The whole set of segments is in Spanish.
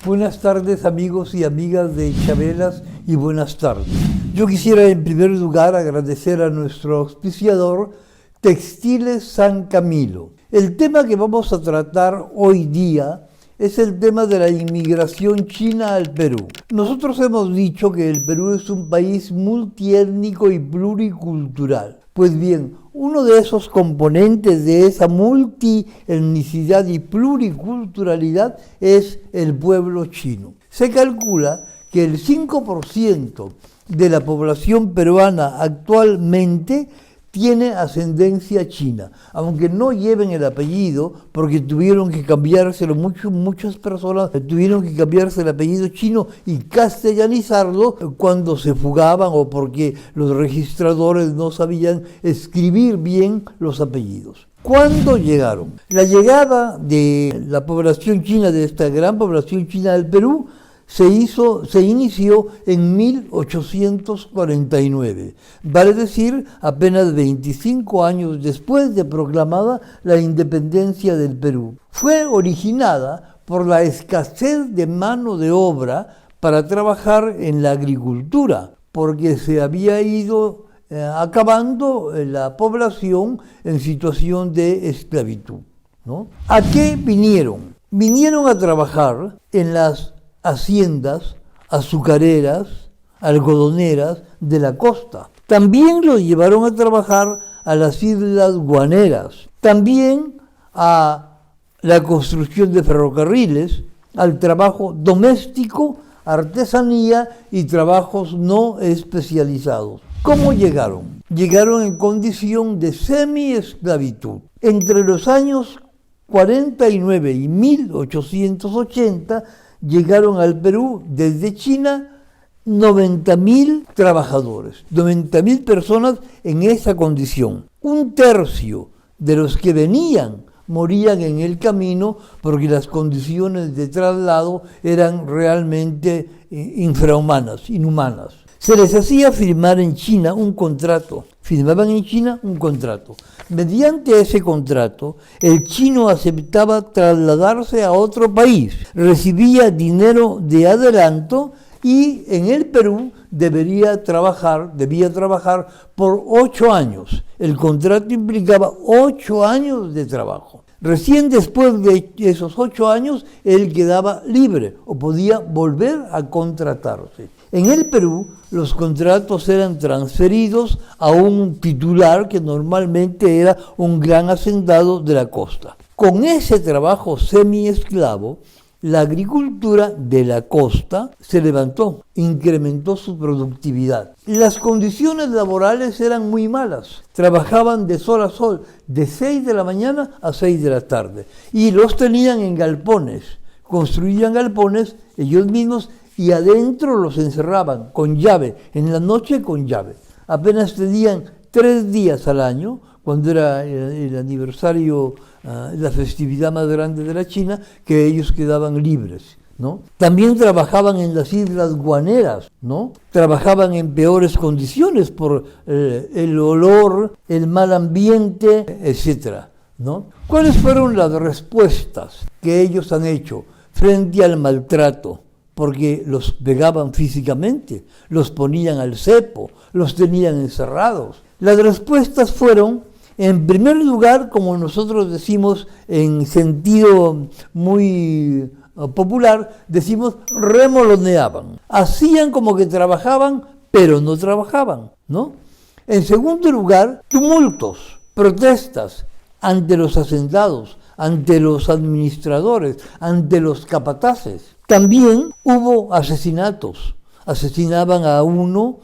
Buenas tardes, amigos y amigas de Chabelas, y buenas tardes. Yo quisiera en primer lugar agradecer a nuestro auspiciador Textiles San Camilo. El tema que vamos a tratar hoy día es el tema de la inmigración china al Perú. Nosotros hemos dicho que el Perú es un país multiétnico y pluricultural. Pues bien, uno de esos componentes de esa multietnicidad y pluriculturalidad es el pueblo chino. Se calcula que el 5% de la población peruana actualmente tiene ascendencia china, aunque no lleven el apellido, porque tuvieron que cambiárselo, muchas personas tuvieron que cambiarse el apellido chino y castellanizarlo cuando se fugaban o porque los registradores no sabían escribir bien los apellidos. ¿Cuándo llegaron? La llegada de la población china, de esta gran población china del Perú, se inició en 1849, vale decir, apenas 25 años después de proclamada la independencia del Perú. Fue originada por la escasez de mano de obra para trabajar en la agricultura, porque se había ido acabando la población en situación de esclavitud, ¿no? ¿A qué vinieron? Vinieron a trabajar en las haciendas azucareras, algodoneras de la costa. También los llevaron a trabajar a las islas guaneras, también a la construcción de ferrocarriles, al trabajo doméstico, artesanía y trabajos no especializados. ¿Cómo llegaron? Llegaron en condición de semi-esclavitud. Entre los años 49 y 1880 llegaron al Perú desde China 90.000 trabajadores, 90.000 personas en esa condición. Un tercio de los que venían morían en el camino porque las condiciones de traslado eran realmente infrahumanas, inhumanas. Se les hacía firmar en China un contrato. Firmaban en China un contrato. Mediante ese contrato, el chino aceptaba trasladarse a otro país, recibía dinero de adelanto y en el Perú debía trabajar por 8 años. El contrato implicaba 8 años de trabajo. Recién después de esos 8 años, él quedaba libre o podía volver a contratarse. En el Perú, los contratos eran transferidos a un titular que normalmente era un gran hacendado de la costa. Con ese trabajo semi-esclavo, la agricultura de la costa se levantó, incrementó su productividad. Las condiciones laborales eran muy malas. Trabajaban de sol a sol, de 6 de la mañana a 6 de la tarde. Y los tenían en galpones. Construían galpones ellos mismos y adentro los encerraban con llave, en la noche con llave. Apenas tenían 3 días al año, cuando era el aniversario, la festividad más grande de la China, que ellos quedaban libres, ¿no? También trabajaban en las islas guaneras, ¿no? Trabajaban en peores condiciones por el olor, el mal ambiente, etc., ¿no? ¿Cuáles fueron las respuestas que ellos han hecho frente al maltrato? Porque los pegaban físicamente, los ponían al cepo, los tenían encerrados. Las respuestas fueron, en primer lugar, como nosotros decimos en sentido muy popular, decimos remoloneaban. Hacían como que trabajaban, pero no trabajaban, ¿no? En segundo lugar, tumultos, protestas ante los hacendados, ante los administradores, ante los capataces. También hubo asesinatos. Asesinaban a uno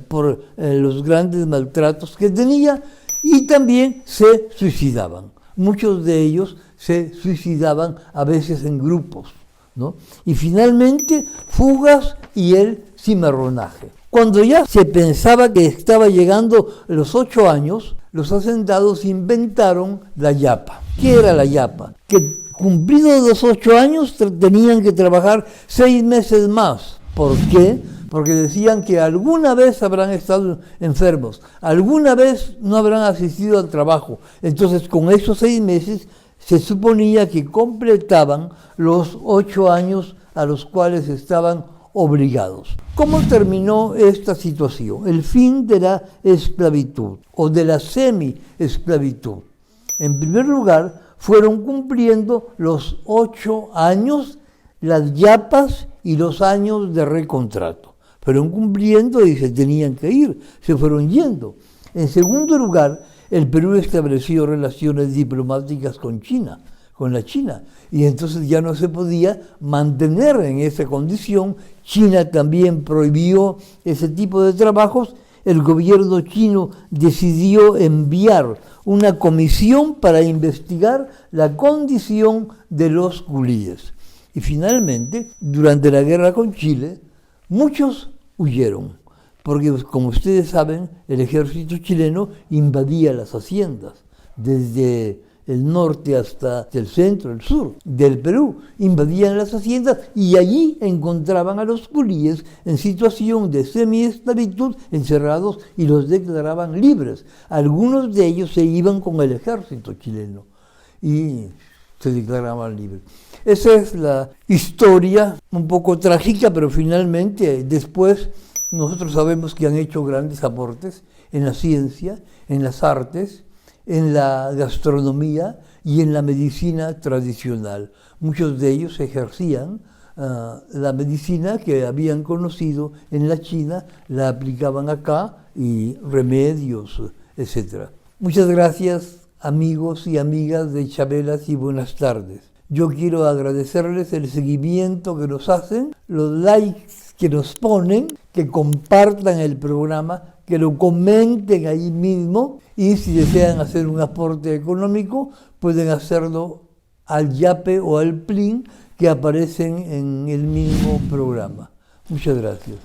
por los grandes maltratos que tenía y también se suicidaban. Muchos de ellos se suicidaban a veces en grupos, ¿no? Y finalmente fugas y el cimarronaje. Cuando ya se pensaba que estaba llegando los 8 años, los hacendados inventaron la yapa. ¿Qué era la yapa? Que cumplidos los 8 años tenían que trabajar 6 meses más. ¿Por qué? Porque decían que alguna vez habrán estado enfermos, alguna vez no habrán asistido al trabajo. Entonces, con esos 6 meses se suponía que completaban los 8 años a los cuales estaban obligados. ¿Cómo terminó esta situación? El fin de la esclavitud o de la semi-esclavitud. En primer lugar, fueron cumpliendo los 8 años, las yapas y los años de recontrato. Fueron cumpliendo y se tenían que ir, se fueron yendo. En segundo lugar, el Perú estableció relaciones diplomáticas con China, con la China, y entonces ya no se podía mantener en esa condición. China también prohibió ese tipo de trabajos. El gobierno chino decidió enviar una comisión para investigar la condición de los culíes. Y finalmente, durante la guerra con Chile, muchos huyeron, porque como ustedes saben, el ejército chileno invadía las haciendas, desde el norte hasta el centro, el sur del Perú, invadían las haciendas y allí encontraban a los culíes en situación de semi-esclavitud encerrados y los declaraban libres. Algunos de ellos se iban con el ejército chileno y se declaraban libres. Esa es la historia, un poco trágica, pero finalmente después nosotros sabemos que han hecho grandes aportes en la ciencia, en las artes, en la gastronomía y en la medicina tradicional. Muchos de ellos ejercían la medicina que habían conocido en la China, la aplicaban acá y remedios, etc. Muchas gracias, amigos y amigas de Chabelas, y buenas tardes. Yo quiero agradecerles el seguimiento que nos hacen, los likes que nos ponen, que compartan el programa, que lo comenten ahí mismo, y si desean hacer un aporte económico, pueden hacerlo al YAPE o al PLIN que aparecen en el mismo programa. Muchas gracias.